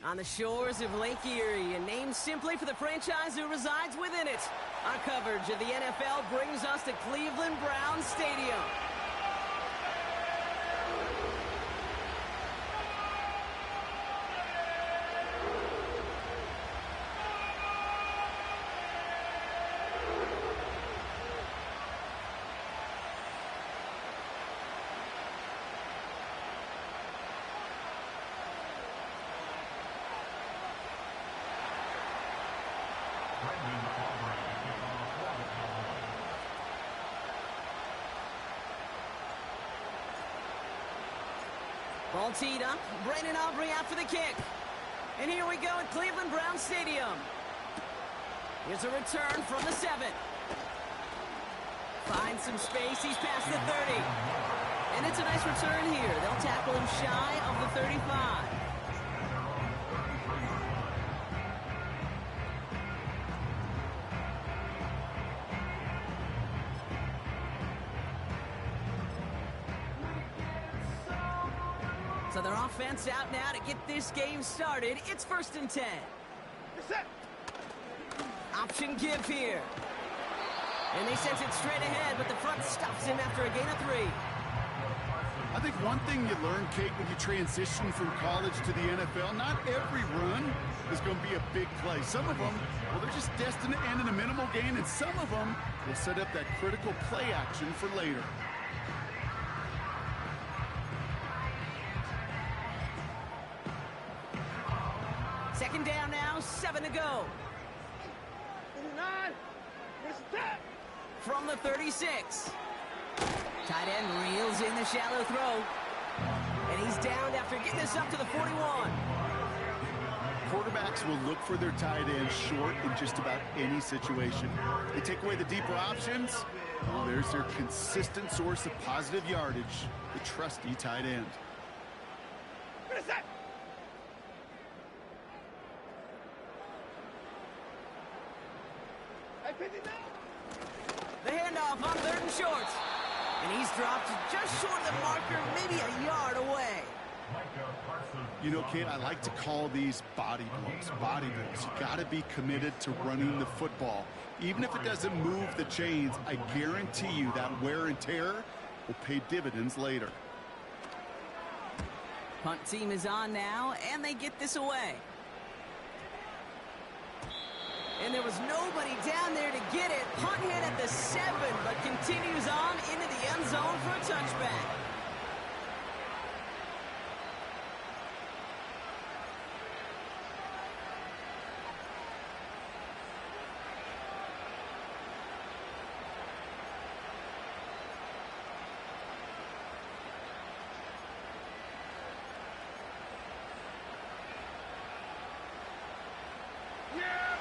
On the shores of Lake Erie, and named simply for the franchise who resides within it. Our coverage of the NFL brings us to Cleveland Browns Stadium. Ball teed up. Brandon Aubrey out for the kick. And here we go at Cleveland Browns Stadium. Here's a return from the 7. Finds some space. He's past the 30. And it's a nice return here. They'll tackle him shy of the 35. So their offense out now to get this game started. It's 1st and 10. Option give here. And they sent it straight ahead, but the front stops him after a gain of 3. I think one thing you learn, Kate, when you transition from college to the NFL, not every run is going to be a big play. Some of them, well, they're just destined to end in a minimal gain, and some of them will set up that critical play action for later. Second down now, 7 to go. From the 36. Tight end reels in the shallow throw. And he's downed after getting this up to the 41. Quarterbacks will look for their tight end short in just about any situation. They take away the deeper options. Well, there's their consistent source of positive yardage, the trusty tight end. What is that? The handoff on 3rd and short. And he's dropped just short of the marker, maybe a yard away. You know, Kate, I like to call these body blows. Body blows. You got to be committed to running the football. Even if it doesn't move the chains, I guarantee you that wear and tear will pay dividends later. Punt team is on now, and they get this away. And there was nobody down there to get it. Punt hit at the 7, but continues on into the end zone for a touchback.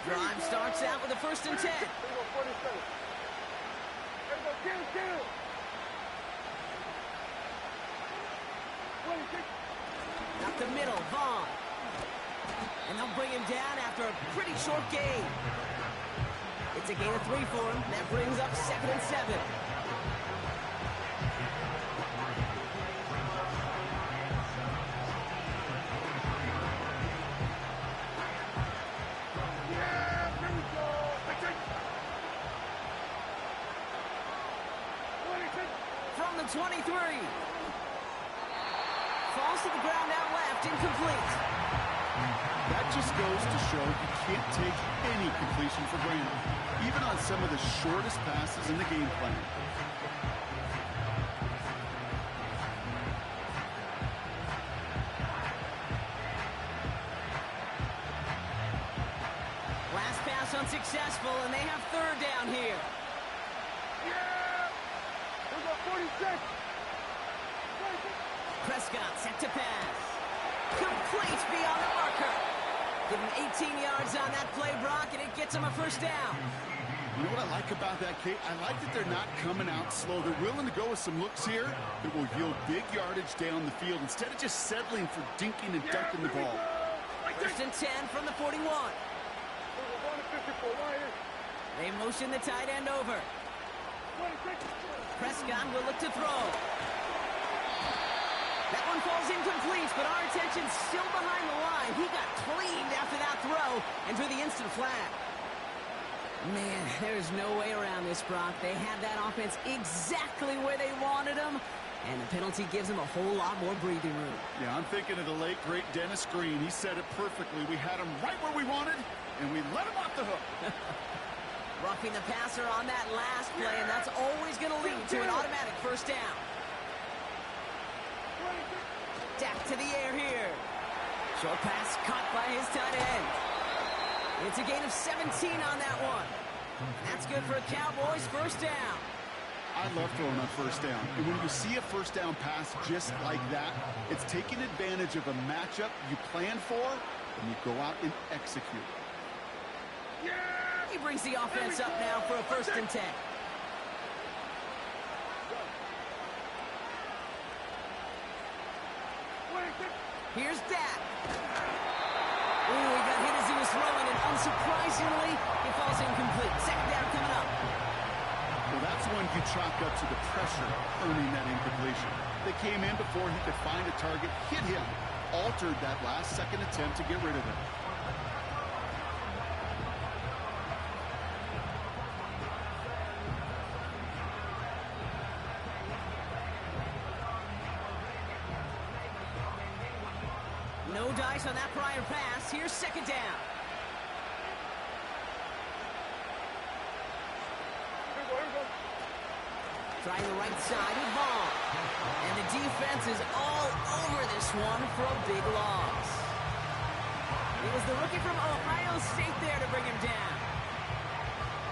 Drive starts out with a 1st and 10. Up the middle, Vaughn. And they'll bring him down after a pretty short gain. It's a gain of 3 for him. That brings up 2nd and 7. From the 23. Falls to the ground out left, incomplete. That just goes to show you can't take any completion for granted, even on some of the shortest passes in the game plan. Last pass unsuccessful, and they have 3rd down here. Prescott set to pass. Complete beyond the marker. Give him 18 yards on that play, Brock, and it gets him a 1st down. You know what I like about that, Kate? I like that they're not coming out slow. They're willing to go with some looks here that will yield big yardage down the field instead of just settling for dinking and dunking the ball. 1st and 10 from the 41. They motion the tight end over. Prescott will look to throw. That one falls incomplete, but our attention's still behind the line. line. He got cleaned after that throw and drew the instant flag. Man, there's no way around this, Brock. They had that offense exactly where they wanted them, and the penalty gives them a whole lot more breathing room. Yeah, I'm thinking of the late, great Dennis Green. He said it perfectly. We had him right where we wanted, and we let him off the hook. Roughing the passer on that last play, and that's always going to lead to an automatic first down. Back to the air here. Short pass caught by his tight end. It's a gain of 17 on that one. That's good for a Cowboys first down. I love throwing on first down. And when you see a first down pass just like that, it's taking advantage of a matchup you plan for, and you go out and execute. He brings the offense up now for a 1st and 10. Here's Dak. Ooh, he got hit as he was throwing, and unsurprisingly, it falls incomplete. 2nd down coming up. Well, that's when you chalk up to the pressure earning that incompletion. They came in before he could find a target, hit him, altered that last second attempt to get rid of him. No dice on that prior pass. Here's 2nd down. Trying the right side with Vaughn. And the defense is all over this one for a big loss. It was the rookie from Ohio State there to bring him down.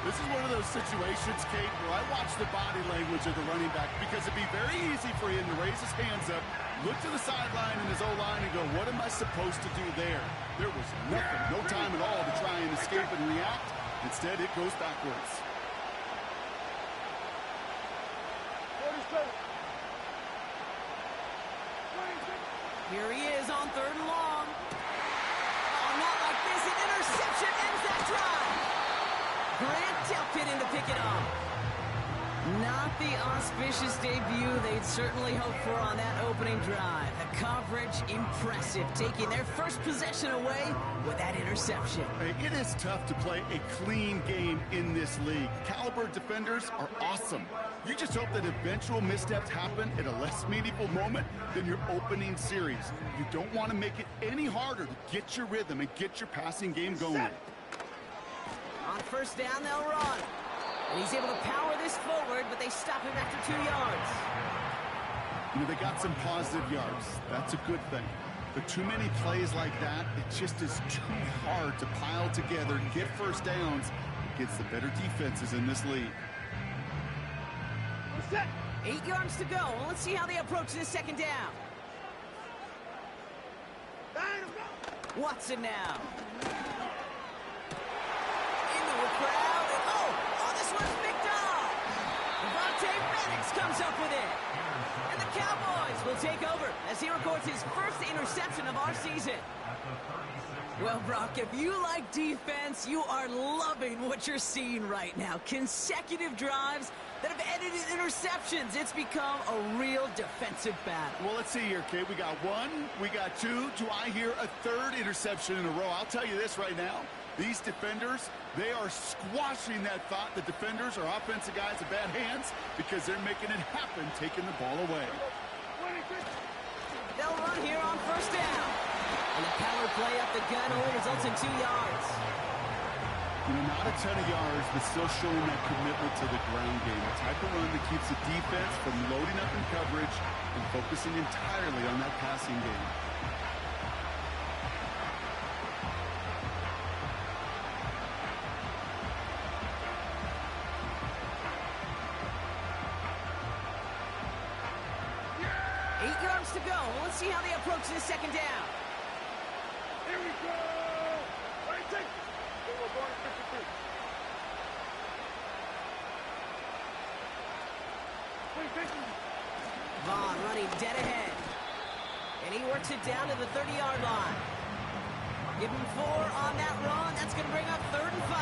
This is one of those situations, Kate, where I watch the body language of the running back because it'd be very easy for him to raise his hands up, look to the sideline in his O-line and go, what am I supposed to do there? There was nothing, no time at all to try and escape and react. Instead, it goes backwards. Here he is on 3rd and long. Oh, not like this. An interception ends that drive. Grant tapped it in to pick it up. Not the auspicious debut they'd certainly hoped for on that opening drive. The coverage, impressive, taking their first possession away with that interception. It is tough to play a clean game in this league. Caliber defenders are awesome. You just hope that eventual missteps happen at a less meaningful moment than your opening series. You don't want to make it any harder to get your rhythm and get your passing game going. On 1st down, they'll run. And he's able to power this forward, but they stop him after 2 yards. You know, they got some positive yards. That's a good thing. But too many plays like that, it just is too hard to pile together and get first downs against the better defenses in this league. 8 yards to go. Well, let's see how they approach this 2nd down. Watson now. Into a crowd. And oh, this one's picked off. Devontae Maddox comes up with it. And the Cowboys will take over as he records his first interception of our season. Well, Brock, if you like defense, you are loving what you're seeing right now. Consecutive drives that have ended in interceptions. It's become a real defensive battle. Well, let's see here, Kate. We got 1, we got 2. Do I hear a 3rd interception in a row? I'll tell you this right now. These defenders, they are squashing that thought that defenders or offensive guys have bad hands because they're making it happen, taking the ball away. They'll run here on 1st down. And the power play up the gut only results in 2 yards. You know, not a ton of yards, but still showing that commitment to the ground game. The type of run that keeps the defense from loading up in coverage and focusing entirely on that passing game. Yeah! 8 yards to go. Let's see how they approach this 2nd down. Here we go! Right, take it! We're going to 53. Vaughn running dead ahead. And he works it down to the 30-yard line. Give him 4 on that run. That's going to bring up 3rd and 5.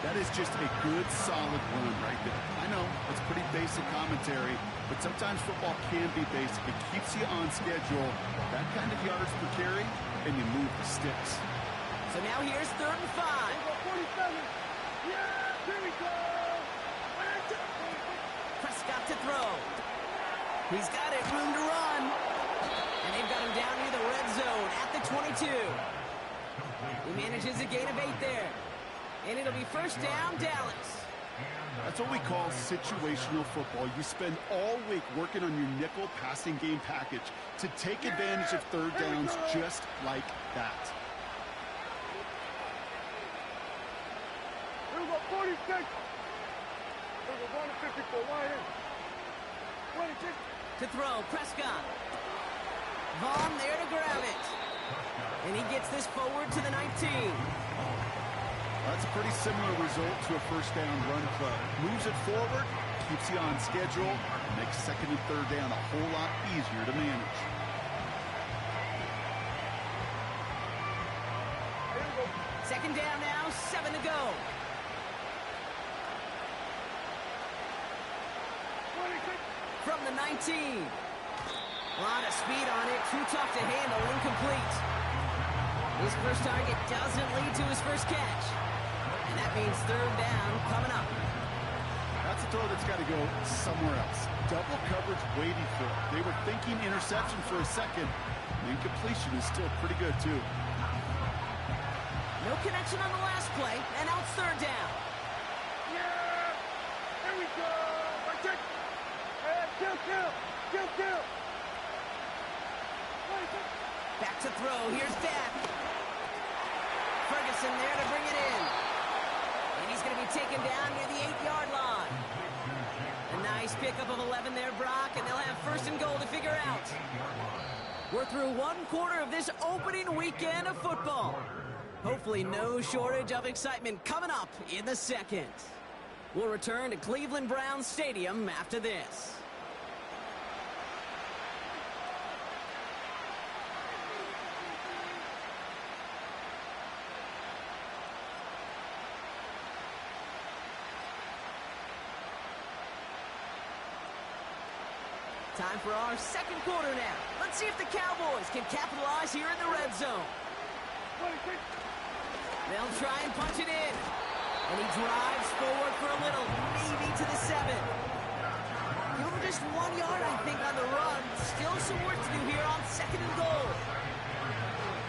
That is just a good, solid run right there. I know, it's pretty basic commentary, but sometimes football can be basic. It keeps you on schedule, that kind of yards per carry, and you move the sticks. So now here's 3rd and 5. 47. Yeah, here we go. Prescott to throw. He's got it, room to run. And they've got him down near the red zone at the 22. He manages a gain of 8 there. And it'll be 1st down, Dallas. That's what we call situational football. You spend all week working on your nickel passing game package to take advantage of 3rd downs just like that. Here we go, 46. Here we go, 154, line in. 26. To throw, Prescott. Vaughn there to grab it. And he gets this forward to the 19. That's a pretty similar result to a 1st down run play. Moves it forward, keeps you on schedule, makes 2nd and 3rd down a whole lot easier to manage. Here we go. 2nd down now, 7 to go. 26. From the 19. A lot of speed on it, too tough to handle, incomplete. His first target doesn't lead to his first catch. And that means 3rd down coming up. That's a throw that's got to go somewhere else. Double coverage waiting for it. They were thinking interception for a second. Incompletion is still pretty good, too. No connection on the last play, and now it's 3rd down. Yeah! Here we go! Right check! Kill! 26. Back to throw, here's Dak. Ferguson there to bring it in. And he's going to be taken down near the 8-yard line. A nice pickup of 11 there, Brock, and they'll have 1st and goal to figure out. We're through 1/4 of this opening weekend of football. Hopefully no shortage of excitement coming up in the 2nd. We'll return to Cleveland Browns Stadium after this. Time for our 2nd quarter now. Let's see if the Cowboys can capitalize here in the red zone. 26. They'll try and punch it in. And he drives forward for a little, maybe to the 7. Give him just 1 yard, I think, on the run. Still some work to do here on 2nd and goal.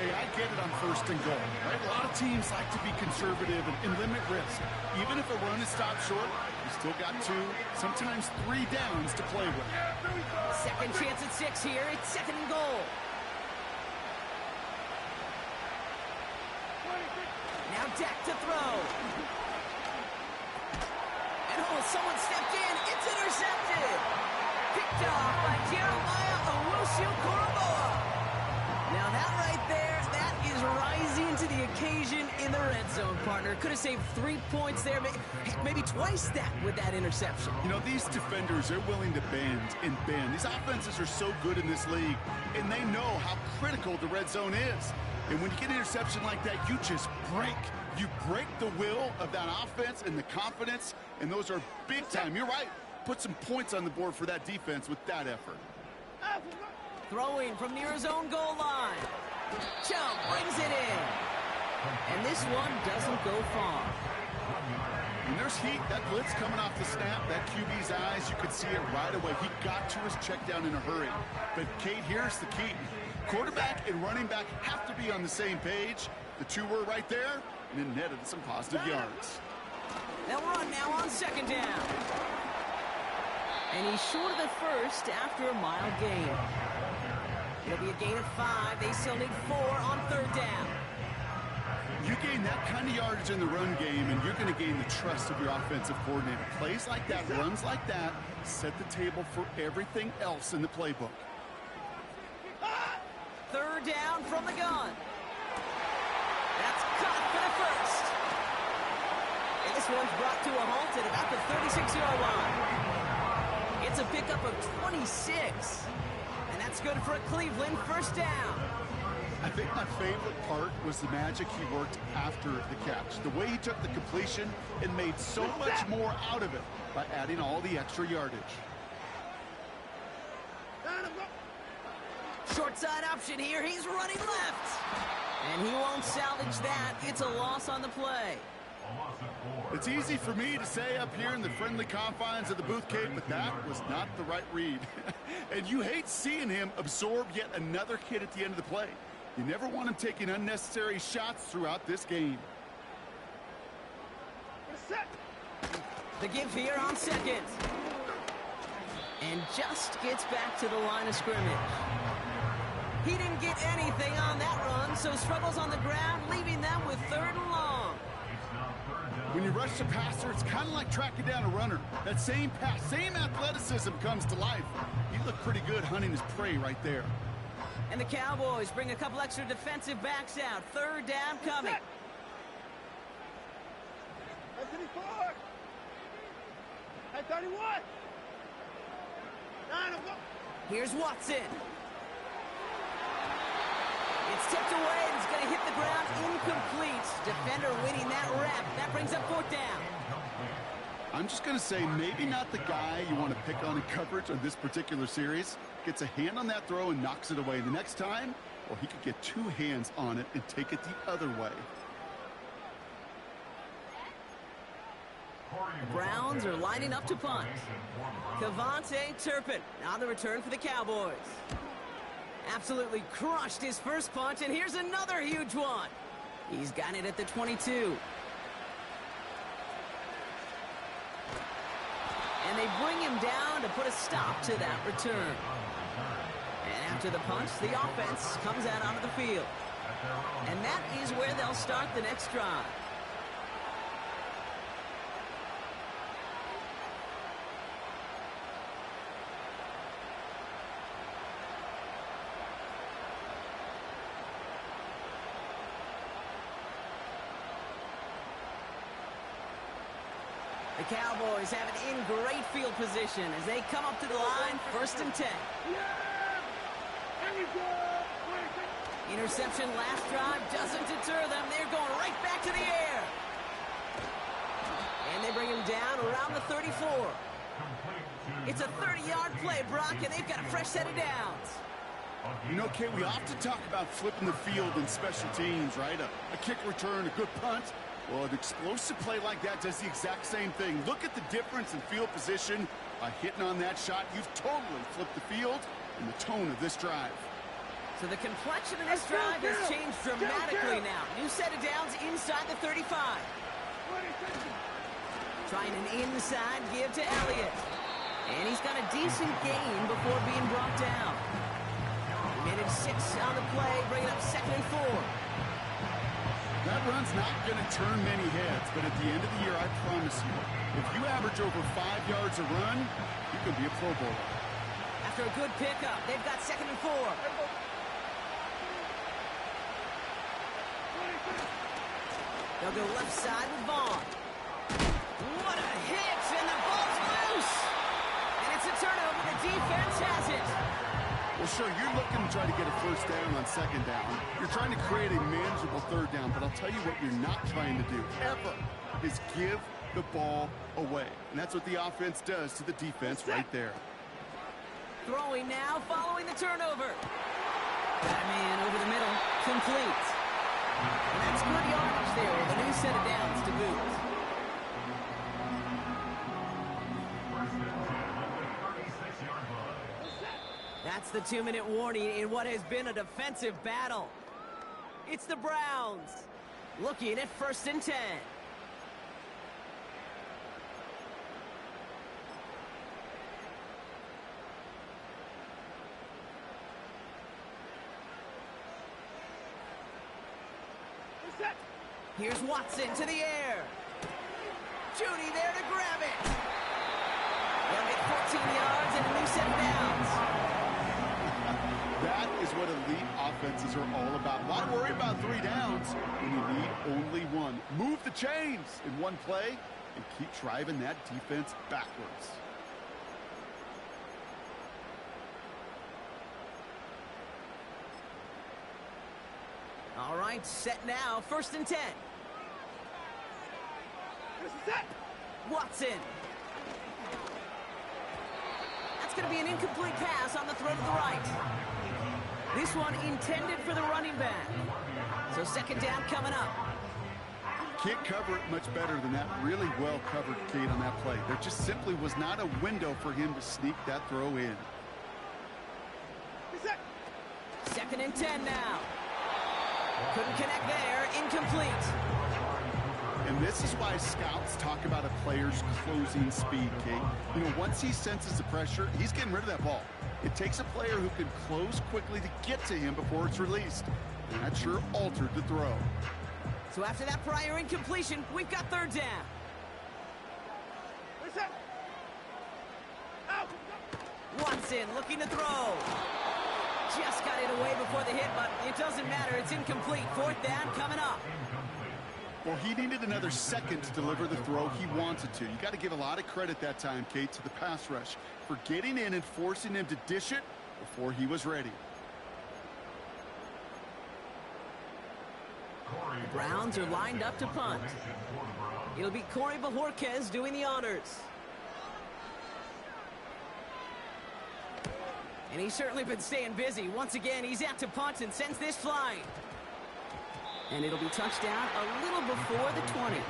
Hey, I get it on 1st and goal, right? A lot of teams like to be conservative and limit risk. Even if a run is stopped short, you still got 2, sometimes 3 downs to play with. 2nd chance at 6 here. It's 2nd and goal. Now Dak to throw. And someone stepped in. It's intercepted. Picked off by Jeremiah Owusu-Koramoah. Now that right there, that is rising to the occasion in the red zone, partner. Could have saved 3 points there, maybe twice that with that interception. You know, these defenders are willing to bend and bend. These offenses are so good in this league, and they know how critical the red zone is. And when you get an interception like that, you just break. You break the will of that offense and the confidence, and those are big time. You're right. Put some points on the board for that defense with that effort. Throwing from near his own goal line. Chubb brings it in. And this one doesn't go far. When there's heat, that blitz coming off the snap, that QB's eyes, you could see it right away. He got to his check down in a hurry. But, Kate, here's the key. Quarterback and running back have to be on the same page. The 2 were right there, and it netted some positive yards. They'll run now on 2nd down. And he's short of the 1st after a mild gain. It'll be a gain of 5. They still need 4 on 3rd down. You gain that kind of yardage in the run game, and you're going to gain the trust of your offensive coordinator. Plays like that, runs like that, set the table for everything else in the playbook. 3rd down from the gun. That's caught for the 1st. And this one's brought to a halt at about the 36-yard line. It's a pickup of 26. And that's good for a Cleveland 1st down. I think my favorite part was the magic he worked after the catch. The way he took the completion and made so much more out of it by adding all the extra yardage. Short side option here. He's running left. And he won't salvage that. It's a loss on the play. It's easy for me to say up here in the friendly confines of the booth cave, but that was not the right read. And you hate seeing him absorb yet another hit at the end of the play. You never want him taking unnecessary shots throughout this game. The give here on second. And just gets back to the line of scrimmage. He didn't get anything on that run, so struggles on the ground, leaving them with 3rd and long. When you rush the passer, it's kind of like tracking down a runner. That same pass, same athleticism comes to life. He looked pretty good hunting his prey right there. And the Cowboys bring a couple extra defensive backs out. 3rd down coming. At 34. At 31. 9 of them. Here's Watson. It's tipped away, and it's going to hit the ground incomplete. Defender winning that rep. That brings up 4th down. I'm just going to say maybe not the guy you want to pick on in coverage on this particular series. Gets a hand on that throw and knocks it away. The next time, well, he could get 2 hands on it and take it the other way. The Browns are lining up to punt. Kevontae Turpin on the return for the Cowboys. Absolutely crushed his first punt, and here's another huge one. He's got it at the 22. And they bring him down to put a stop to that return. And after the punch, the offense comes out onto the field. And that is where they'll start the next drive. The Cowboys have it in great field position as they come up to the line, 1st and 10. Interception last drive doesn't deter them. They're going right back to the air. And they bring him down around the 34. It's a 30-yard play, Brock, and they've got a fresh set of downs. You know, Kate, we often talk about flipping the field in special teams, right? A kick return, a good punt. Well, an explosive play like that does the exact same thing. Look at the difference in field position. By hitting on that shot, you've totally flipped the field and the tone of this drive. So the complexion of this drive has changed dramatically now. New set of downs inside the 35. Trying an inside give to Elliott. And he's got a decent gain before being brought down. He made it 6 on the play, bringing up 2nd and 4. That run's not going to turn many heads, but at the end of the year, I promise you, if you average over 5 yards a run, you can be a Pro Bowler. After a good pickup, they've got 2nd and 4. They'll go left side with Vaughn. What a hit, and the ball's loose. And it's a turnover. The defense has it. Well, sure, you're looking to try to get a 1st down on 2nd down. You're trying to create a manageable 3rd down, but I'll tell you what you're not trying to do, ever, is give the ball away. And that's what the offense does to the defense right there. Throwing now, following the turnover. Got a man over the middle, complete. And that's good yardage there with a new set of downs to boot. That's the 2-minute warning in what has been a defensive battle. It's the Browns looking at 1st and 10. Here's Watson to the air. Judy there to grab it. They'll get 14 yards and a new set of downs. That is what elite offenses are all about. Why worry about 3 downs when you need only 1? Move the chains in one play and keep driving that defense backwards. All right, set now, 1st and 10. This is it. Watson. That's going to be an incomplete pass on the throw to the right. This one intended for the running back. So 2nd down coming up. Can't cover it much better than that. Really well covered, Kate, on that play. There just simply was not a window for him to sneak that throw in. 2nd and 10 now. Couldn't connect there. Incomplete. And this is why scouts talk about a player's closing speed, Kate. You know, once he senses the pressure, he's getting rid of that ball. It takes a player who can close quickly to get to him before it's released. And that sure altered the throw. So after that prior incompletion, we've got 3rd down. Watson looking to throw. Just got it away before the hit, but it doesn't matter. It's incomplete. 4th down coming up. Well, he needed another second to deliver the throw he wanted to. You got to give a lot of credit that time, Kate, to the pass rush for getting in and forcing him to dish it before he was ready. The Browns are lined up to punt. It'll be Corey Bajorquez doing the honors. And he's certainly been staying busy. Once again, he's out to punt and sends this flying. And it'll be touchdown a little before the 20.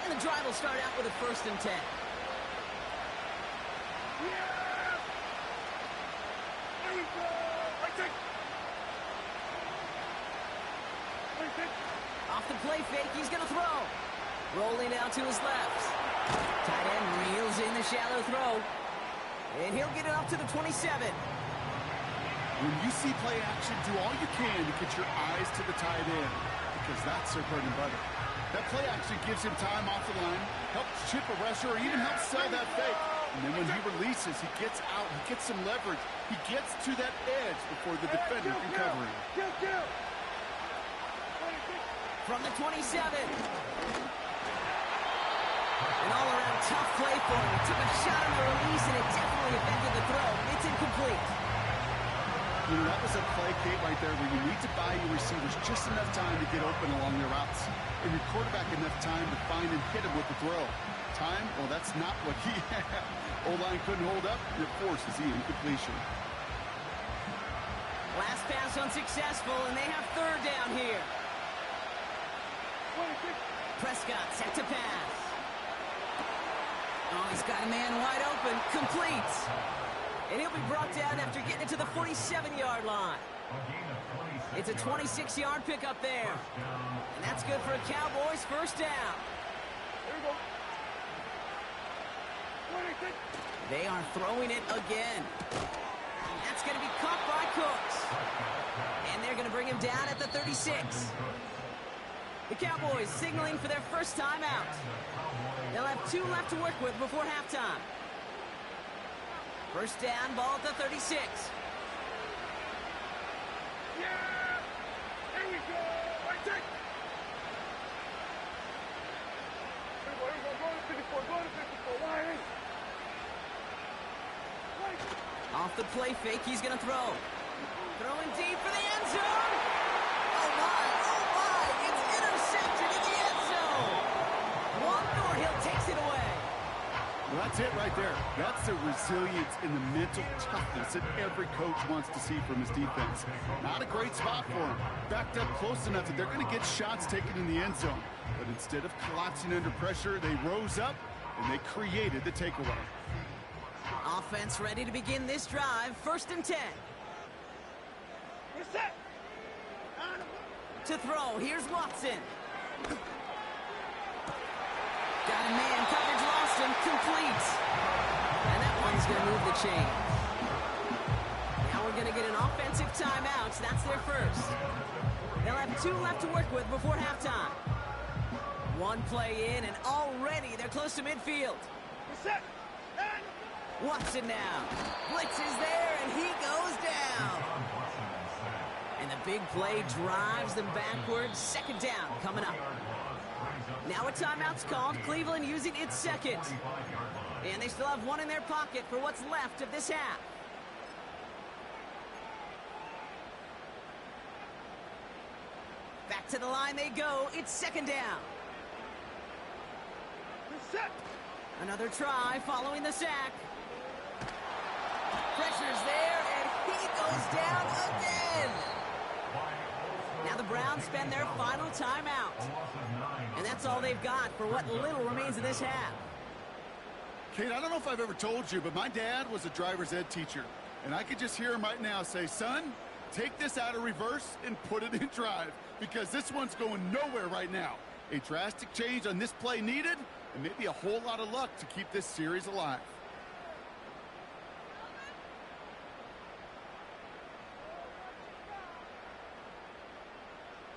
And the drive will start out with a 1st and 10. There we go. Off the play fake, he's going to throw. Rolling out to his left. Tight end reels in the shallow throw. And he'll get it up to the 27. When you see play action, do all you can to get your eyes to the tight end, because that's their bread and butter. That play action gives him time off the line, helps chip a rusher, or even helps sell that fake. And then when he releases, he gets out, he gets some leverage. He gets to that edge before the defender can cover him. From the 27. An all-around tough play for him. He took a shot on the release, and it definitely affected the throw. It's incomplete. You know, that was a play, Kate, right there where you need to buy your receivers just enough time to get open along their routes. And your quarterback enough time to find and hit him with the throw. Time? Well, that's not what he had. O-line couldn't hold up. It forces the incompletion. Last pass unsuccessful, and they have 3rd down here. Prescott set to pass. Oh, he's got a man wide open. Complete. And he'll be brought down after getting it to the 47-yard line. It's a 26-yard pickup there. And that's good for a Cowboys 1st down. There we go. They are throwing it again. And that's going to be caught by Cooks. And they're going to bring him down at the 36. The Cowboys signaling for their 1st time out. They'll have 2 left to work with before halftime. 1st down, ball at the 36. Yeah! Here we go! Right take! Here we go, go to 54, go to 54, wide. Off the play fake, he's going to throw. Throwing deep for the end zone. Oh my, it's intercepted in the end zone. Juan Thornhill takes it away. Well, that's it right there. That's the resilience and the mental toughness that every coach wants to see from his defense. Not a great spot for him. Backed up close enough that they're going to get shots taken in the end zone. But instead of collapsing under pressure, they rose up and they created the takeaway. Offense ready to begin this drive. 1st and 10. We're set. To throw, here's Watson. Got a man, coverage lost him, complete. And that one's going to move the chain. Now we're going to get an offensive timeout. That's their 1st. They'll have 2 left to work with before halftime. 1 play in, and already they're close to midfield. We're set. Watson now. Blitz is there, and he goes down. And the big play drives them backwards. 2nd down coming up. Now a timeout's called. Cleveland using its second. And they still have one in their pocket for what's left of this half. Back to the line they go. It's second down. Another try following the sack. Pressure's there, and he goes down again. Now the Browns spend their final timeout. And that's all they've got for what little remains of this half. Kate, I don't know if I've ever told you, but my dad was a driver's ed teacher. And I could just hear him right now say, son, take this out of reverse and put it in drive, because this one's going nowhere right now. A drastic change on this play needed, and maybe a whole lot of luck to keep this series alive.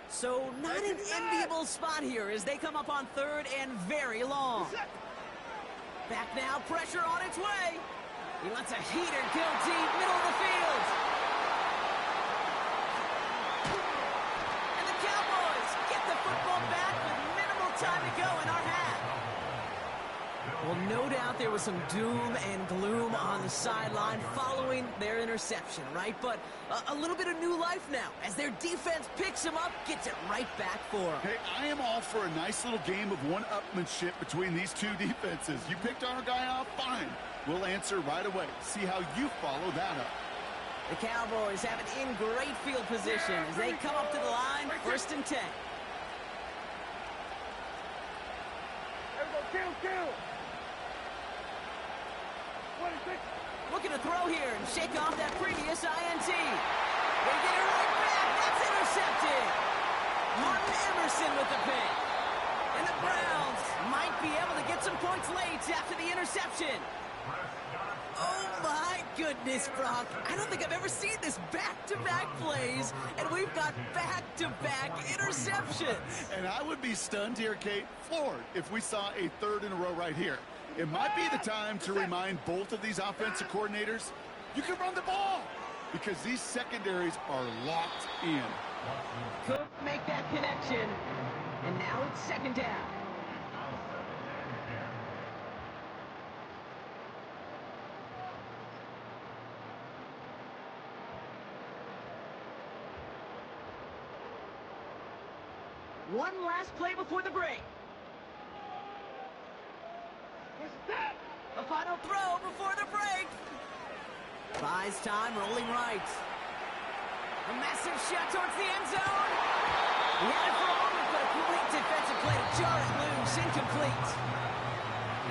So not an enviable spot here as they come up on third and very long. Back now, pressure on its way. He lets a heater go deep, middle of the field. And the Cowboys get the football back with minimal time to go in our half. Well, no doubt there was some doom and gloom on the sideline following their interception, right? But a little bit of new life now as their defense picks them up, gets it right back for them. Hey, I am all for a nice little game of one-upmanship between these two defenses. You picked our guy off, fine. We'll answer right away. See how you follow that up. The Cowboys have it in great field position as they come up to the line, 1st and 10. Kill. Looking to throw here and shake off that previous INT. They get it right back. That's intercepted. Martin Emerson with the pick. And the Browns might be able to get some points late after the interception. Oh, my goodness, Brock. I don't think I've ever seen this back-to-back plays, and we've got back-to-back interceptions. And I would be stunned here, Kate, floored, if we saw a third in a row right here. It might be the time to remind both of these offensive coordinators, you can run the ball, because these secondaries are locked in. Could make that connection, and now it's second down. One last play before the break. A final throw before the break. Buys time, rolling right. A massive shot towards the end zone. He had it for a moment, but a great defensive play to jar it loose. Incomplete.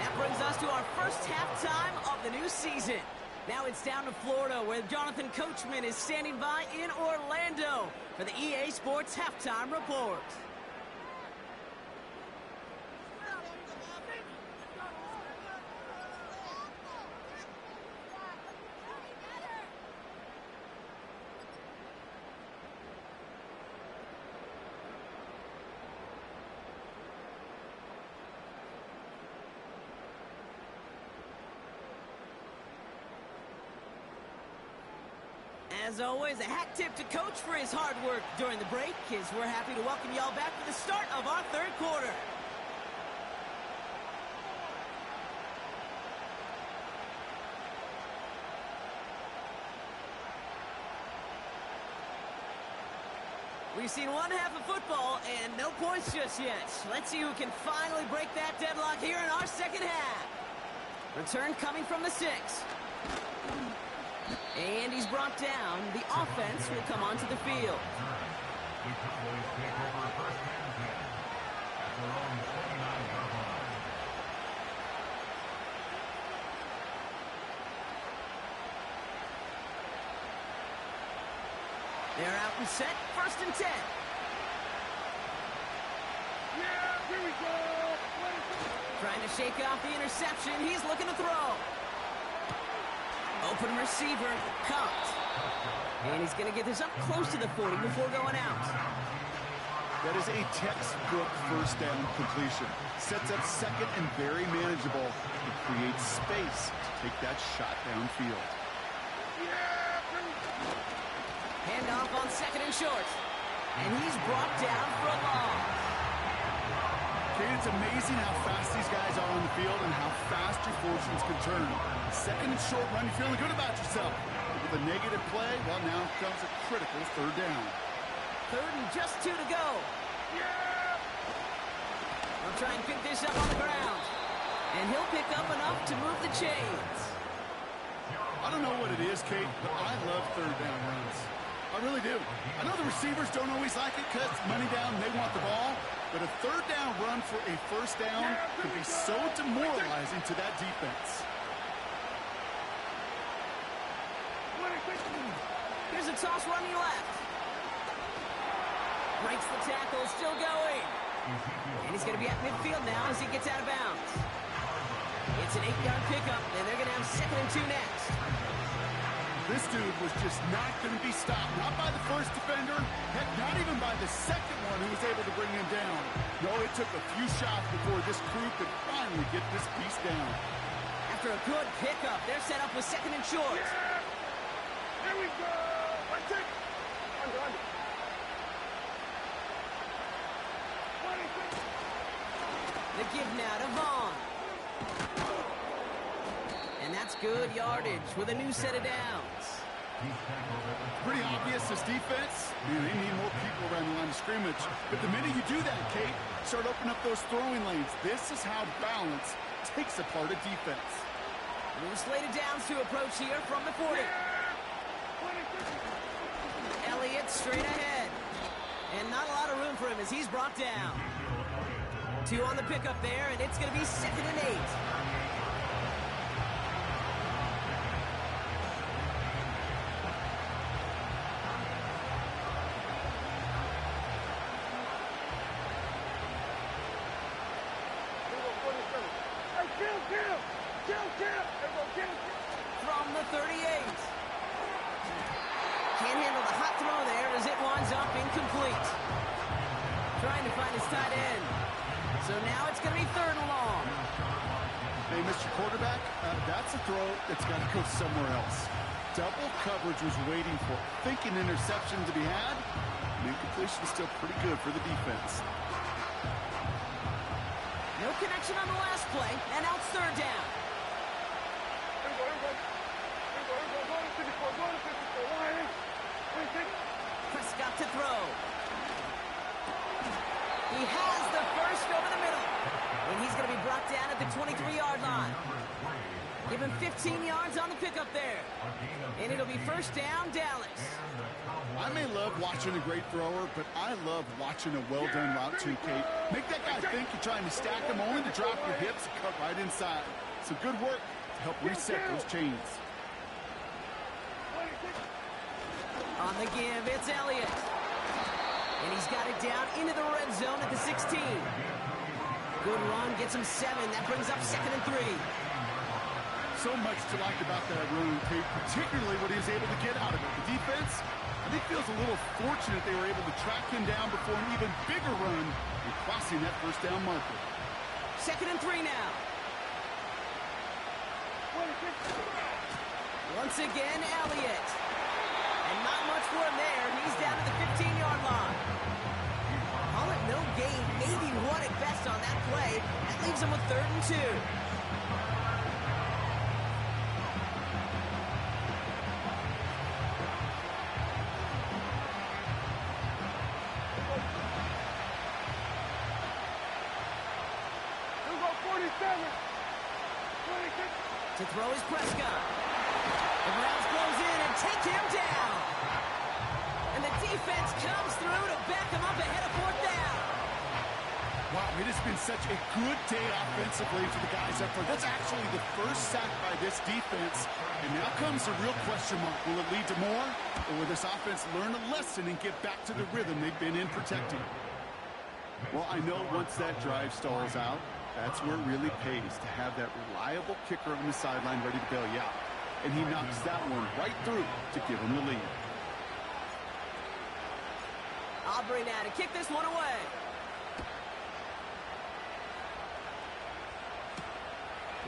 That brings us to our first halftime of the new season. Now it's down to Florida, where Jonathan Coachman is standing by in Orlando for the EA Sports Halftime Report. As always, a hat tip to Coach for his hard work during the break, as we're happy to welcome y'all back for the start of our third quarter. We've seen one half of football and no points just yet. Let's see who can finally break that deadlock here in our second half. Return coming from the 6. And he's brought down. The offense will come onto the field. They're out and set. 1st and 10. Yeah, here we go. Trying to shake off the interception. He's looking to throw. Open receiver, caught. And he's going to get this up close to the 40 before going out. That is a textbook first down completion. Sets up second and very manageable. It creates space to take that shot downfield. Handoff on 2nd and short. And he's brought down for a loss. Okay, it's amazing how fast these guys are on the field and how fast your fortunes can turn. Second and short run, you're feeling good about yourself. With a negative play, well, now comes a critical third down. Third and just 2 to go. We'll try and pick this up on the ground. And he'll pick up enough to move the chains. I don't know what it is, Kate, but I love third down runs. I really do. I know the receivers don't always like it because money down, they want the ball. But a third down run for a first down can be so demoralizing to that defense. Here's a toss running left. Breaks the tackle, still going. And he's going to be at midfield now as he gets out of bounds. It's an 8-yard pickup, and they're going to have 2nd and 2 next. This dude was just not going to be stopped. Not by the first defender. Heck, not even by the second one who was able to bring him down. No, it took a few shots before this crew could finally get this piece down. After a good pickup, they're set up with 2nd and short. Here we go. Let's take. Under. The give now to Vaughn. And that's good yardage with a new set of downs. Pretty obvious, this defense. They need more people around the line of scrimmage. But the minute you do that, Kate, start opening up those throwing lanes. This is how balance takes apart a defense. New slated downs to approach here from the 40. Elliott straight ahead. And not a lot of room for him as he's brought down. 2 on the pickup there, and it's going to be 2nd and 8. From the 38. Can't handle the hot throw there as it winds up incomplete. Trying to find his tight end. So now it's going to be 3rd and long. Hey, Mr. Quarterback, that's a throw that's got to go somewhere else. Double coverage was waiting for thinking interception to be had. And incompletion is still pretty good for the defense. No connection on the last play, and now it's 3rd down. Prescott to throw. He has the first over the middle. And he's going to be brought down at the 23-yard line. Give him 15 yards on the pickup there. And it'll be 1st down, Dallas. I may love watching a great thrower, but I love watching a well-done route too, Kate. Make that guy think you're trying to stack him only to drop your hips and cut right inside. Some good work to help reset those chains. On the give, it's Elliott. And he's got it down into the red zone at the 16. Good run, gets him 7. That brings up 2nd and 3. So much to like about that run, Kate, particularly what he was able to get out of it. The defense, I think, feels a little fortunate they were able to track him down before an even bigger run and crossing that 1st down marker. 2nd and 3 now. Once again, Elliott. And not much for him there. He's down to the 15-yard line. Call it no gain, maybe 1 at best on that play. That leaves him with 3rd and 2. To throw is Prescott. The Browns close in and take him down. And the defense comes through to back him up ahead of 4th down. Wow, it has been such a good day offensively for the guys up front. That's actually the first sack by this defense. And now comes the real question mark. Will it lead to more? Or will this offense learn a lesson and get back to the rhythm they've been in protecting? Well, I know once that drive stalls out, that's where it really pays to have that reliable kicker on the sideline ready to bail you out. And he knocks that one right through to give him the lead. Aubrey now to kick this one away.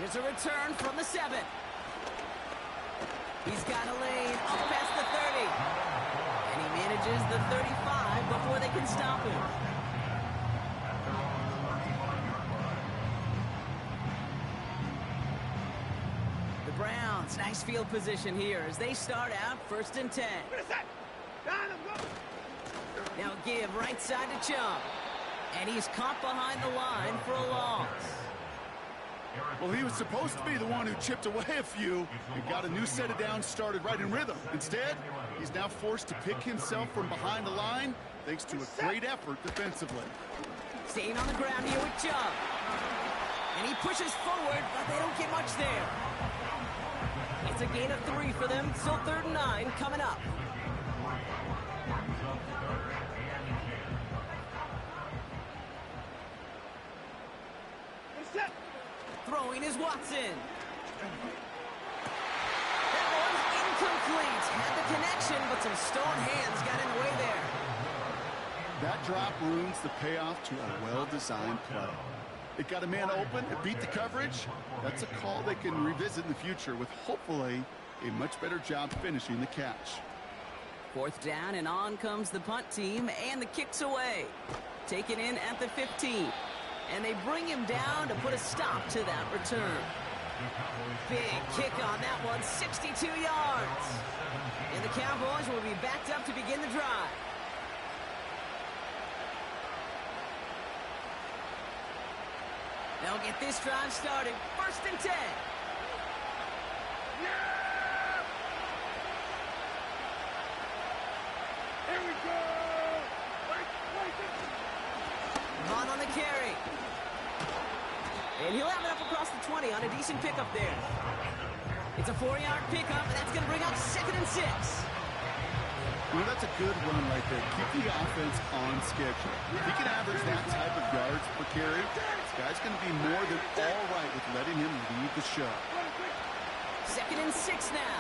Here's a return from the 7. He's got a lane up past the 30. And he manages the 35 before they can stop him. Browns, nice field position here as they start out 1st and 10. Now give right side to Chum. And he's caught behind the line for a loss. Well, he was supposed to be the one who chipped away a few and got a new set of downs started right in rhythm. Instead, he's now forced to pick himself from behind the line thanks to a great effort defensively. Staying on the ground here with Chum. And he pushes forward, but they don't get much there. It's a gain of 3 for them. Still 3rd and 9 coming up. Throwing is Watson. That one's incomplete. Had the connection, but some stone hands got in the way there. That drop ruins the payoff to a well-designed play. It got a man open, it beat the coverage. That's a call they can revisit in the future with hopefully a much better job finishing the catch. 4th down, and on comes the punt team, and the kick's away. Taken in at the 15. And they bring him down to put a stop to that return. Big kick on that one, 62 yards. And the Cowboys will be backed up to begin the drive. They'll get this drive started. 1st and 10. Here we go! Vaughn on the carry. And he'll have it up across the 20 on a decent pickup there. It's a 4-yard pickup, and that's going to bring up 2nd and 6. Well, that's a good run right there. Keep the offense on schedule. If he can average that type of yards per carry, this guy's going to be more than all right with letting him lead the show. 2nd and 6 now.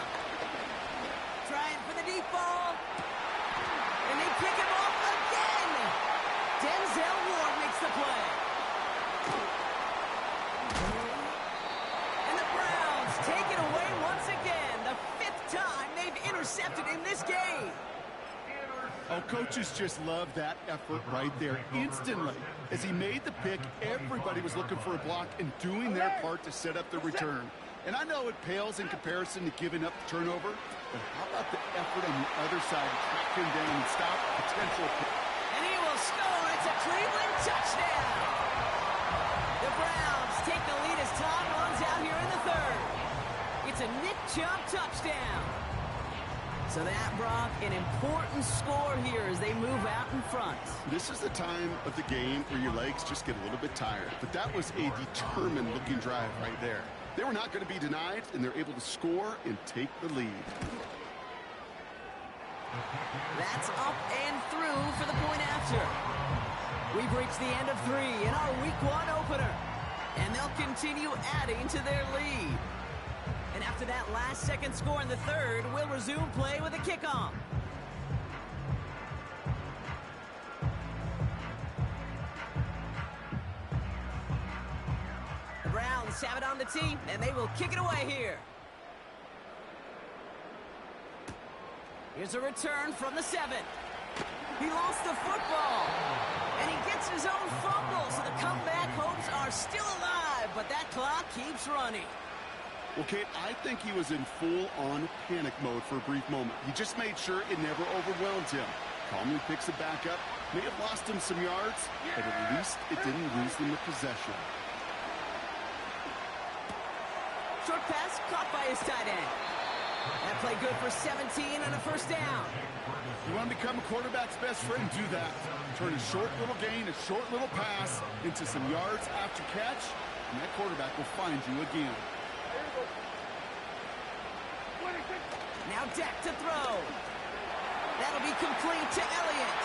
Trying for the deep ball. And they pick him off again. Denzel Ward makes the play. And the Browns take it away once again. The 5th time they've intercepted in this game. Oh, coaches just love that effort right there instantly. As he made the pick, everybody was looking for a block and doing their part to set up the return. And I know it pales in comparison to giving up the turnover, but how about the effort on the other side to track him down and stop a potential pick? And he will score. It's a Cleveland touchdown. The Browns take the lead as time runs out here in the 3rd. It's a Nick Chubb touchdown. So that brought an important score here as they move out in front. This is the time of the game where your legs just get a little bit tired. But that was a determined-looking drive right there. They were not going to be denied, and they're able to score and take the lead. That's up and through for the point after. We've reached the end of 3 in our Week 1 opener. And they'll continue adding to their lead. And after that last-second score in the 3rd, we'll resume play with a kickoff. The Browns have it on the tee, and they will kick it away here. Here's a return from the 7. He lost the football, and he gets his own fumble, so the comeback hopes are still alive, but that clock keeps running. Well, Kate, I think he was in full-on panic mode for a brief moment. He just made sure it never overwhelmed him. Calmly picks it back up. May have lost him some yards, but at least it didn't lose them the possession. Short pass caught by his tight end. That play good for 17 and a 1st down. You want to become a quarterback's best friend? Do that. Turn a short little gain, a short little pass into some yards after catch, and that quarterback will find you again. Now Dak to throw. That'll be complete to Elliott.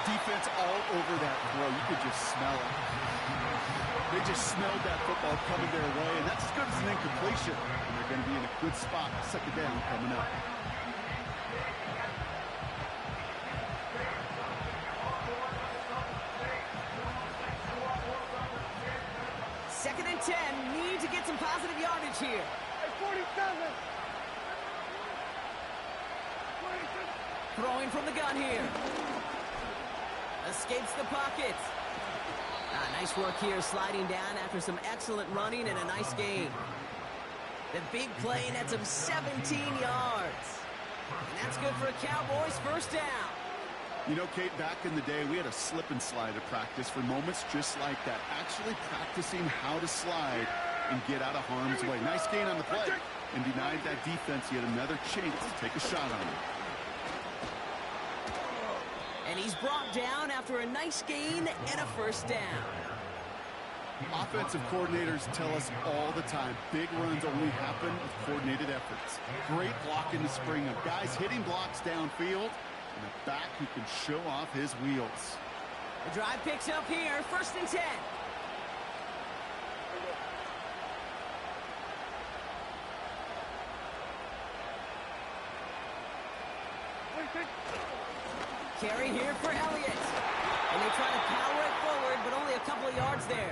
Defense all over that throw. You could just smell it. They just smelled that football coming their way, and that's as good as an incompletion. And they're going to be in a good spot. 2nd down coming up. Second and 10. Need to get some positive yardage here. Hey, 47. Throwing from the gun here. Escapes the pocket. Nice work here sliding down after some excellent running and a nice gain. The big play nets him 17 yards. And that's good for a Cowboys first down. You know, Kate, back in the day, we had a slip and slide at practice for moments just like that. Actually practicing how to slide and get out of harm's way. Nice gain on the play and denied that defense yet another chance to take a shot on him. And he's brought down after a nice gain and a first down. Offensive coordinators tell us all the time, big runs only happen with coordinated efforts. Great block in the spring of guys hitting blocks downfield and a back who can show off his wheels. The drive picks up here, 1st and 10. Carry here for Elliott. And they try to power it forward, but only a couple of yards there.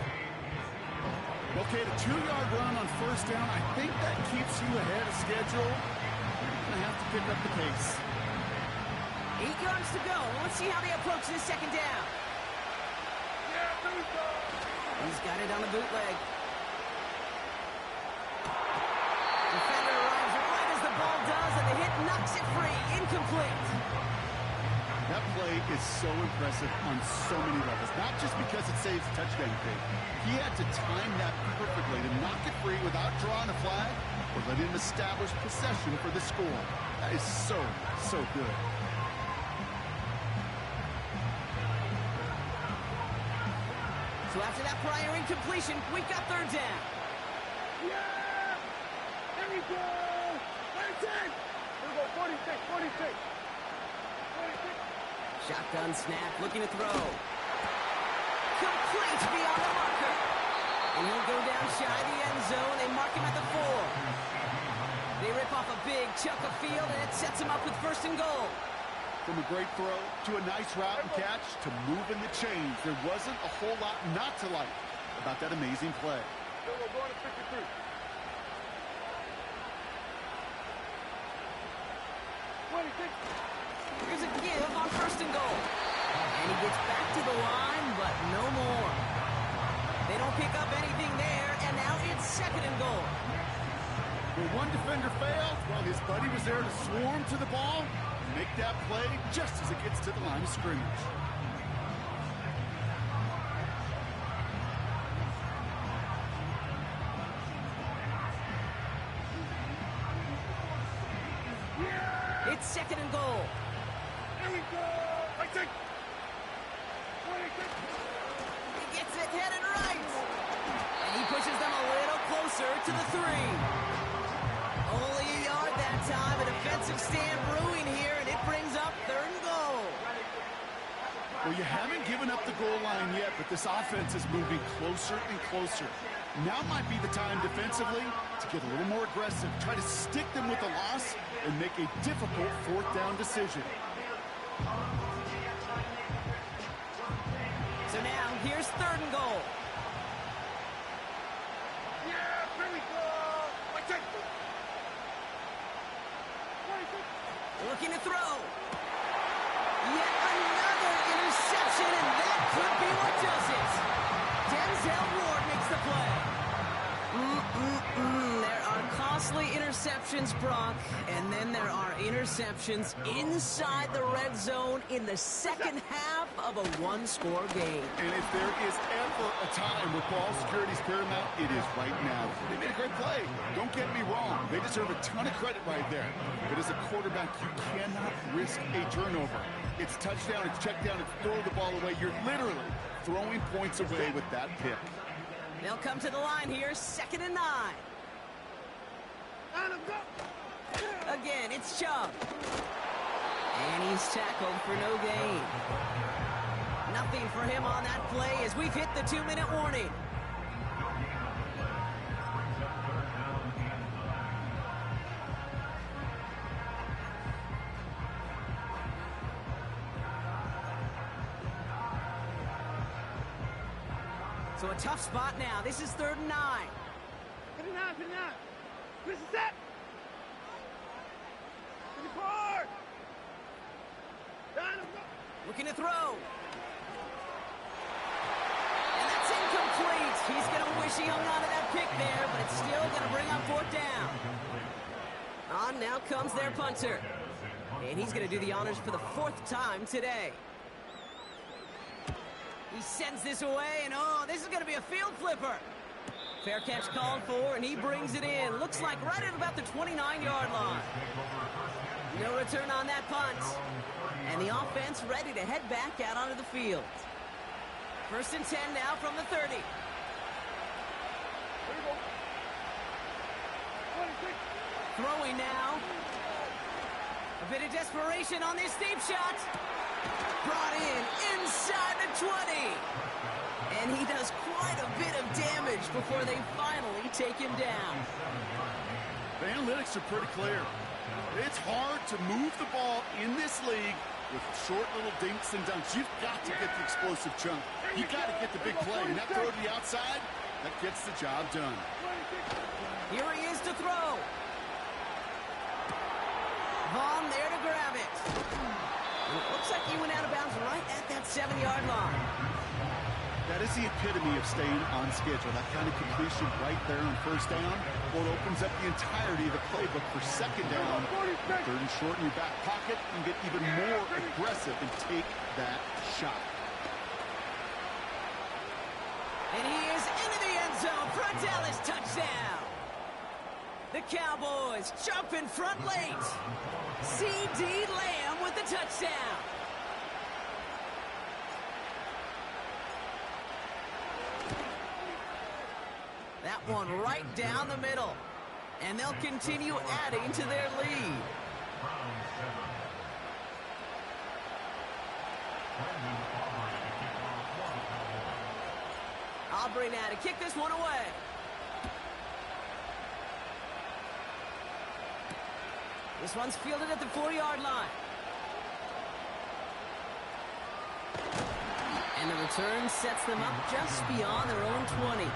Okay, the 2-yard run on first down, I think that keeps you ahead of schedule. You're going to have to pick up the pace. 8 yards to go. Let's see how they approach this second down. He's got it on the bootleg. Defender arrives right as the ball does, and the hit knocks it free. Incomplete. That play is so impressive on so many levels, not just because it saves a touchdown kick. He had to time that perfectly to knock it free without drawing a flag or let him establish possession for the score. That is so, so good. So after that prior incompletion, we've got 3rd down. Yeah! There we go! 46! Here we go, 46, 46. 46. Shotgun snap, looking to throw. Complete beyond the marker. And he'll go down shy of the end zone. They mark him at the 4. They rip off a big chunk of field, and it sets him up with 1st and goal. From a great throw to a nice route and catch to moving the chains, there wasn't a whole lot not to like about that amazing play. Here we go, going to 53. Here's a give on 1st and goal. And he gets back to the line, but no more. They don't pick up anything there, and now it's 2nd and goal. Where one defender failed, while his buddy was there to swarm to the ball and make that play just as it gets to the line of scrimmage. It's 2nd and goal. Here we go! I take 26. He gets it headed right. And he pushes them a little closer to the 3. Only a yard that time. A defensive stand brewing here, and it brings up 3rd and goal. Well, you haven't given up the goal line yet, but this offense is moving closer and closer. Now might be the time defensively to get a little more aggressive, try to stick them with the loss, and make a difficult 4th down decision. So now, here's 3rd and goal. Yeah, here we go! I take 26. Looking to throw. Yet another interception, and that could be what does it. Denzel Ward makes the play. There are costly interceptions, Brock, and then there are interceptions inside the red zone in the second half of a one-score game. And if there is ever a time where ball security is paramount, it is right now. They made a great play. Don't get me wrong. They deserve a ton of credit right there. But as a quarterback, you cannot risk a turnover. It's touchdown, it's check down, it's throw the ball away. You're literally throwing points away with that pick. They'll come to the line here, 2nd and 9. Again, it's Chubb. And he's tackled for no gain. Nothing for him on that play as we've hit the 2-minute warning. So a tough spot now. This is 3rd and 9. 59, 59. This is it. 54. Looking to throw. And that's incomplete. He's going to win wish he hung on to that pick there, but it's still going to bring up fourth down. On now comes their punter. And he's going to do the honors for the fourth time today. He sends this away, and oh, this is going to be a field flipper. Fair catch called for, and he brings it in. Looks like right at about the 29-yard line. No return on that punt. And the offense ready to head back out onto the field. 1st and 10 now from the 30. Throwing now. A bit of desperation on this deep shot. Brought in inside the 20. And he does quite a bit of damage before they finally take him down. The analytics are pretty clear. It's hard to move the ball in this league with short little dinks and dunks. You've got to get the explosive chunk. You've got to get the big play. And that throw to the outside, that gets the job done. Here he is to throw. Vaughn there to grab it. It looks like he went out of bounds right at that 7-yard line. That is the epitome of staying on schedule. That kind of completion right there on first down. Well, it opens up the entirety of the playbook for second down. 3rd and short in your back pocket. You can get even more aggressive and take that shot. And he is into the end zone. Frontalis touchdown. The Cowboys jump in front late. C.D. Lamb with the touchdown. That one right down the middle. And they'll continue adding to their lead. Aubrey now to kick this one away. This one's fielded at the 4-yard line. And the return sets them up just beyond their own 20.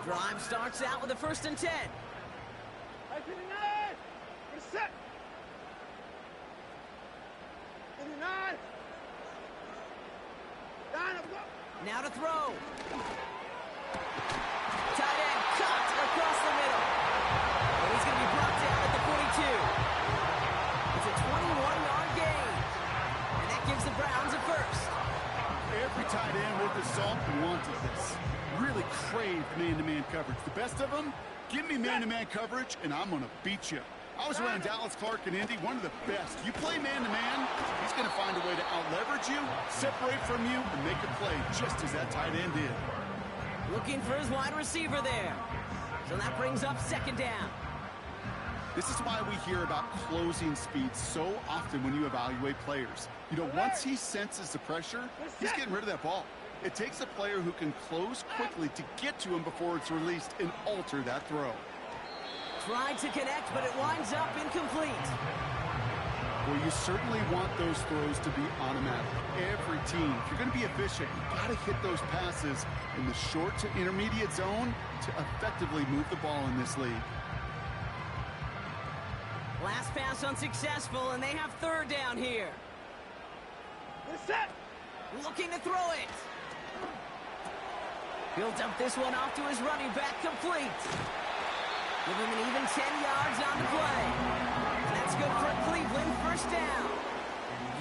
Drive starts out with a 1st and 10. We're set. Now to throw. Tight end cut across the middle. And he's going to be brought down at the 42. It's a 21-yard gain. And that gives the Browns a 1st. Every tight end worth his salt wanted this. Really craved man-to-man coverage. The best of them, give me man-to-man coverage, and I'm going to beat you. I was around Dallas Clark and Indy, one of the best. You play man-to-man, he's going to find a way to out-leverage you, separate from you, and make a play, just as that tight end did. Looking for his wide receiver there. So that brings up 2nd down. This is why we hear about closing speed so often when you evaluate players. You know, once he senses the pressure, he's getting rid of that ball. It takes a player who can close quickly to get to him before it's released and alter that throw. Tried to connect, but it winds up incomplete. Well, you certainly want those throws to be automatic. Every team, if you're going to be efficient, you've got to hit those passes in the short to intermediate zone to effectively move the ball in this league. Last pass unsuccessful, and they have 3rd down here. We're set. Looking to throw it. Built up this one off to his running back, complete. Give him an even 10 yards on the play. And that's good for Cleveland, 1st down.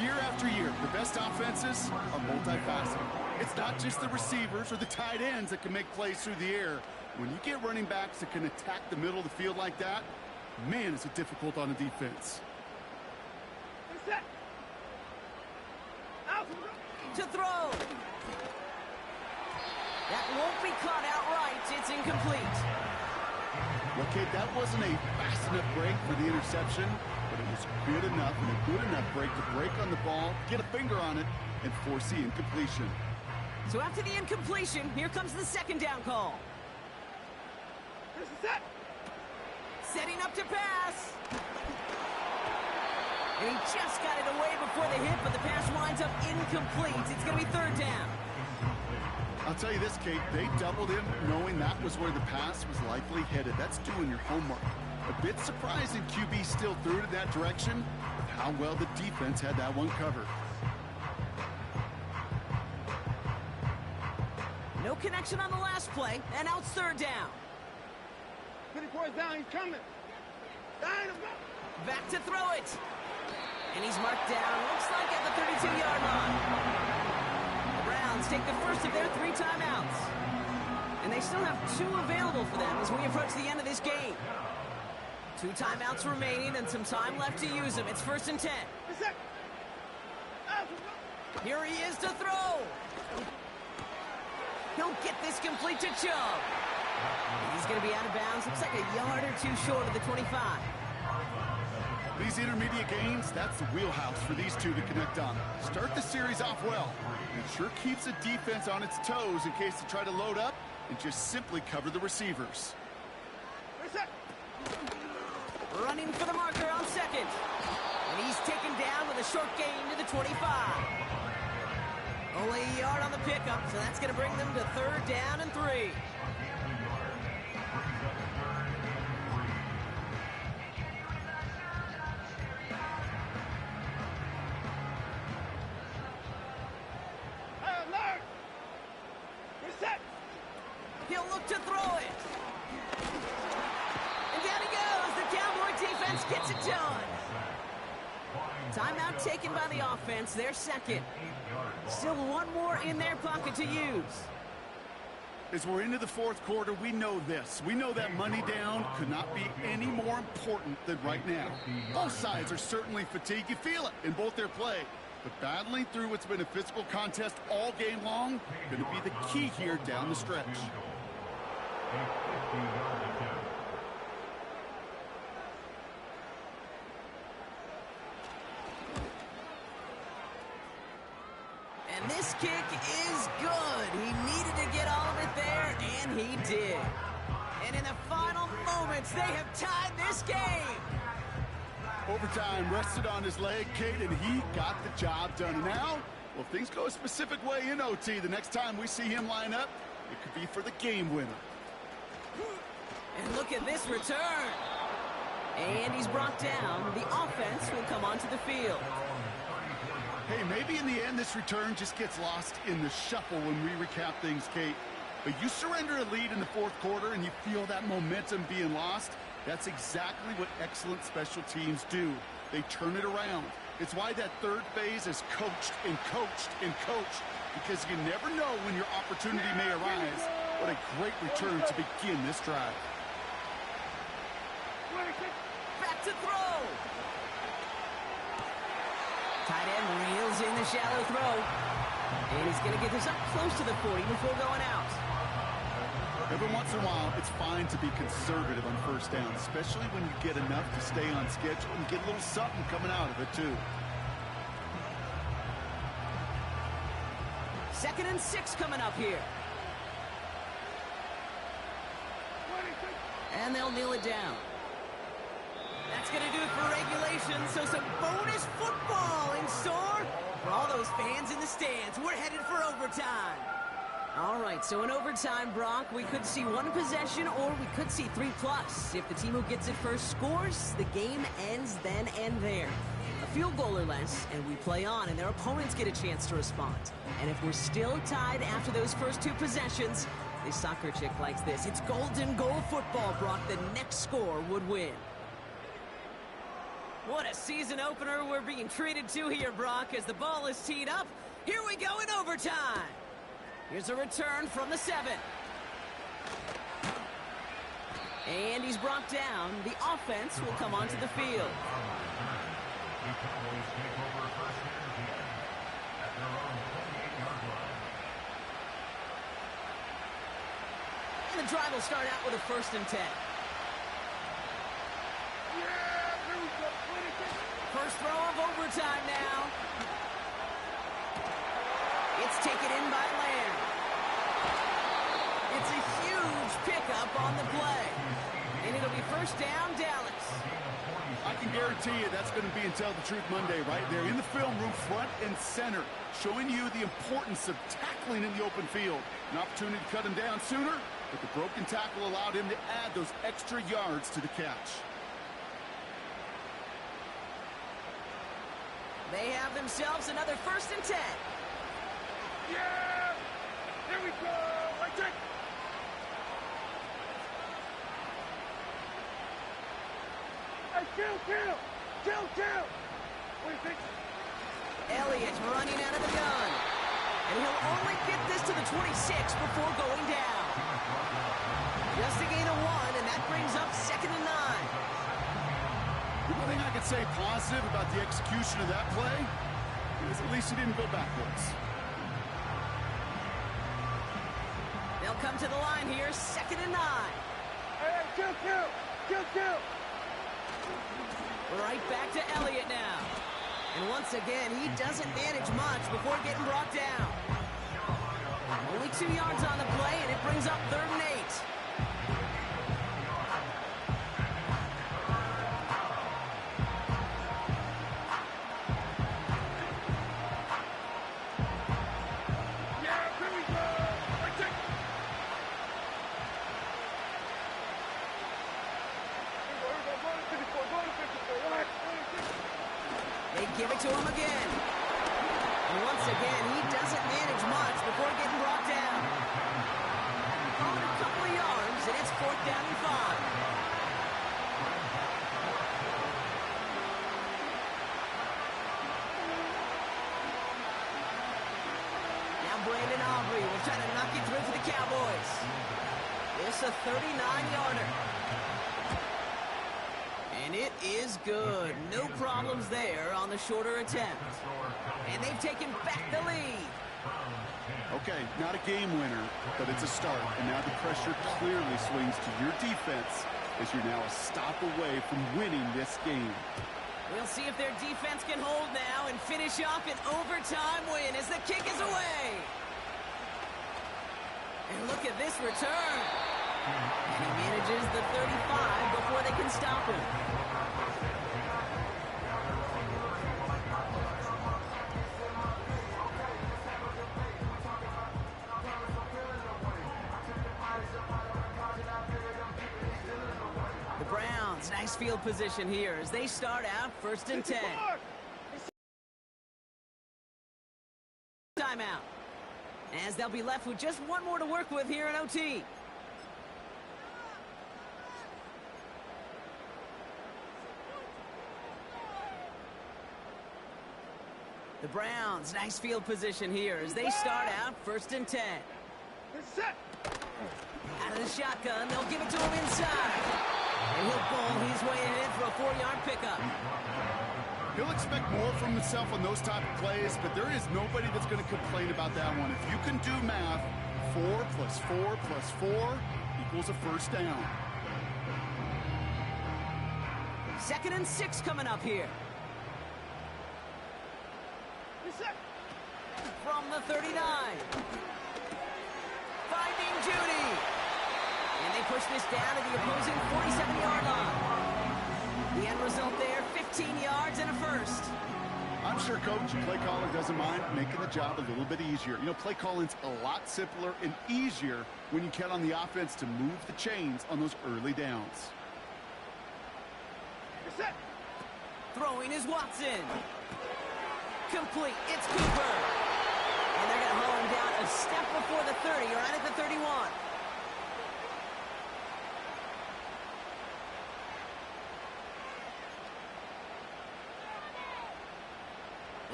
Year after year, the best offenses are multifaceted. It's not just the receivers or the tight ends that can make plays through the air. When you get running backs that can attack the middle of the field like that, man, is it difficult on a defense. We're set. Out. To throw. That won't be caught outright. It's incomplete. Okay, that wasn't a fast enough break for the interception, but it was good enough and a good enough break to break on the ball, get a finger on it, and force the incompletion. So after the incompletion, here comes the 2nd down call. This is set. Setting up to pass. And he just got it away before the hit, but the pass winds up incomplete. It's going to be 3rd down. I'll tell you this, Kate, they doubled him knowing that was where the pass was likely headed. That's doing your homework. A bit surprising QB still threw it in that direction, but how well the defense had that one covered. No connection on the last play, and now it's third down. 24's down, he's coming. Back to throw it. And he's marked down, looks like at the 32-yard line. The Browns take the first of their 3 timeouts. And they still have 2 available for them as we approach the end of this game. 2 timeouts remaining and some time left to use them. It's 1st and 10. Here he is to throw. He'll get this complete to Chubb. He's going to be out of bounds. Looks like a yard or 2 short of the 25. These intermediate gains, that's the wheelhouse for these two to connect on. Start the series off well. It sure keeps the defense on its toes in case they try to load up and just simply cover the receivers. Running for the marker on 2nd. And he's taken down with a short gain to the 25. Only a yard on the pickup, so that's going to bring them to 3rd down and 3. He'll look to throw it. And down he goes. The Cowboy defense gets it done. Timeout taken by the offense. Their 2nd. Still 1 more in their pocket to use. As we're into the 4th quarter, we know this. We know that money down could not be any more important than right now. Both sides are certainly fatigued. You feel it in both their play. But battling through what's been a physical contest all game long, going to be the key here down the stretch. And this kick is good. He needed to get all of it there, and he did. And in the final moments, they have tied this game. Overtime rested on his leg, Kate, and he got the job done. And now, well, things go a specific way in OT. The next time we see him line up, it could be for the game winner. And look at this return. And he's brought down. The offense will come onto the field. Hey, maybe in the end this return just gets lost in the shuffle when we recap things, Kate. But you surrender a lead in the 4th quarter and you feel that momentum being lost. That's exactly what excellent special teams do. They turn it around. It's why that 3rd phase is coached and coached and coached, because you never know when your opportunity may arise. What a great return to begin this drive. Back to throw. Tight end reels in the shallow throw. And he's going to get this up close to the 40 before going out. Every once in a while, it's fine to be conservative on 1st down, especially when you get enough to stay on schedule and get a little something coming out of it, too. 2nd and 6 coming up here. And they'll kneel it down. That's going to do it for regulation, so some bonus football in store for all those fans in the stands. We're headed for overtime. All right, so in overtime, Brock, we could see 1 possession or we could see 3+. If the team who gets it first scores, the game ends then and there. A field goal or less, and we play on, and their opponents get a chance to respond. And if we're still tied after those first 2 possessions, this soccer chick likes this. It's golden goal football, Brock. The next score would win. What a season opener we're being treated to here, Brock, as the ball is teed up. Here we go in overtime. Here's a return from the 7. And he's brought down. The offense will come onto the field. And the drive will start out with a 1st and 10. First throw of overtime now. It's taken in by Lamb. It's a huge pickup on the play. And it'll be 1st down, Dallas. I can guarantee you that's going to be in Tell the Truth Monday right there in the film room, front and center, showing you the importance of tackling in the open field. An opportunity to cut him down sooner, but the broken tackle allowed him to add those extra yards to the catch. They have themselves another 1st and 10. Yeah! Here we go! I take. Hey, kill! What do you think? Elliott running out of the gun. And he'll only get this to the 26 before going down. Just a gain of 1, and that brings up 2nd and 9. The only thing I could say positive about the execution of that play is at least he didn't go backwards. They'll come to the line here, 2nd and 9. Hey, kill! Right back to Elliott now. And once again, he doesn't manage much before getting brought down. Only 2 yards on the play, and it brings up 3rd and 8. They give it to him again. And once again, he doesn't manage much before getting brought down. On a couple of yards, and it's 4th down and 5. Now Brandon Aubrey will try to knock it through for the Cowboys. It's a 39-yarder. And it is good. No problems there on the shorter attempt. And they've taken back the lead. Okay, not a game winner, but it's a start. And now the pressure clearly swings to your defense as you're now a stop away from winning this game. We'll see if their defense can hold now and finish off an overtime win as the kick is away. And look at this return. And he manages the 35 before they can stop him. The Browns, nice field position here as they start out 1st and 10. Timeout. As they'll be left with just 1 more to work with here in OT. The Browns, nice field position here as they start out 1st and 10. Out of the shotgun, they'll give it to him inside. And he'll ball his way ahead for a 4-yard pickup. He'll expect more from himself on those type of plays, but there is nobody that's going to complain about that one. If you can do math, 4 plus 4 plus 4 equals a 1st down. 2nd and 6 coming up here. From the 39. Finding Judy. And they push this down to the opposing 47-yard line. The end result there, 15 yards and a 1st. I'm sure Coach, play caller doesn't mind making the job a little bit easier. You know, play calling's a lot simpler and easier when you count on the offense to move the chains on those early downs. Throwing is Watson. Complete. It's Cooper. And they're going to haul him down a step before the 30, right at the 31.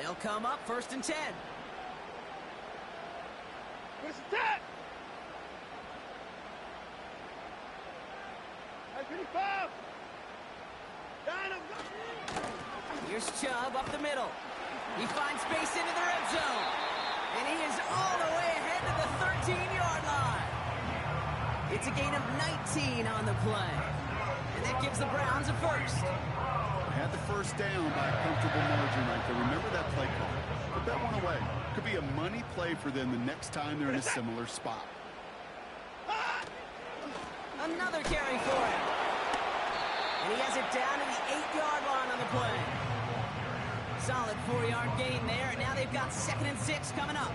They'll come up 1st and 10. Where's the tap? Hey, 55. Down him. Here's Chubb up the middle. He finds space into the red zone. And he is all the way ahead to the 13-yard line. It's a gain of 19 on the play. And that gives the Browns a 1st. Had the 1st down by a comfortable margin right there. Remember that play call. Put that one away. Could be a money play for them the next time they're in a similar spot. Another carry for him. And he has it down to the 8-yard line on the play. Solid 4-yard gain there, and now they've got 2nd and 6 coming up.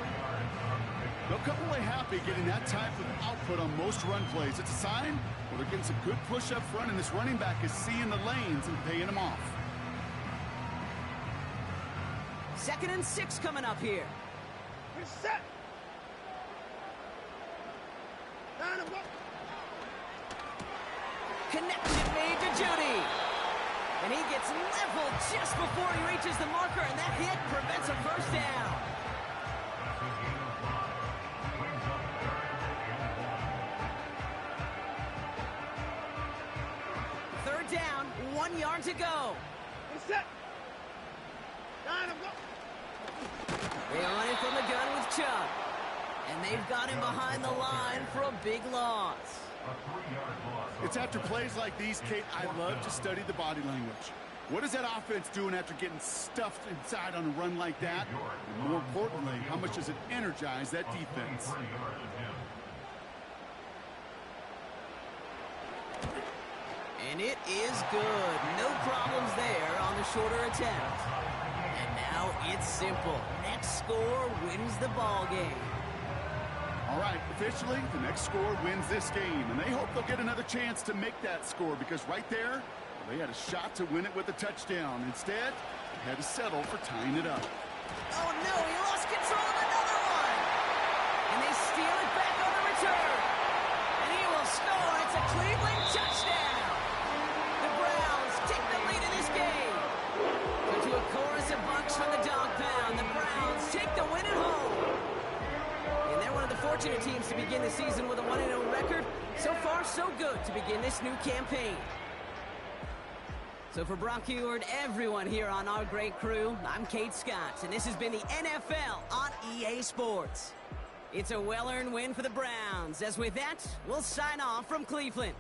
They'll come away happy getting that type of output on most run plays. It's a sign where they're getting some good push up front, and this running back is seeing the lanes and paying them off. 2nd and 6 coming up here. We're set. Down and go. Connection made to Judy. And he gets leveled just before he reaches the marker, and that hit prevents a first down. Third down, 1 yard to go. We're set. Down and go. They on it from the gun with Chubb. And they've got him behind the line for a big loss. It's after plays like these, Kate, I love to study the body language. What is that offense doing after getting stuffed inside on a run like that? And more importantly, how much does it energize that defense? And it is good. No problems there on the shorter attempt. And now it's simple. Next score wins the ball game. All right, officially, the next score wins this game, and they hope they'll get another chance to make that score because right there, they had a shot to win it with a touchdown. Instead, they had to settle for tying it up. Oh, no, he lost control of another one. And they steal it back on the return. And he will score. It's a Cleveland touchdown. The Browns take the lead in this game. So to a chorus of bucks from the dog pound, the Browns take the win at home. And they're one of the fortunate teams to begin the season with a 1-0 record. So far, so good to begin this new campaign. So for Brock Hugher and everyone here on our great crew, I'm Kate Scott, and this has been the NFL on EA Sports. It's a well-earned win for the Browns, as with that, we'll sign off from Cleveland.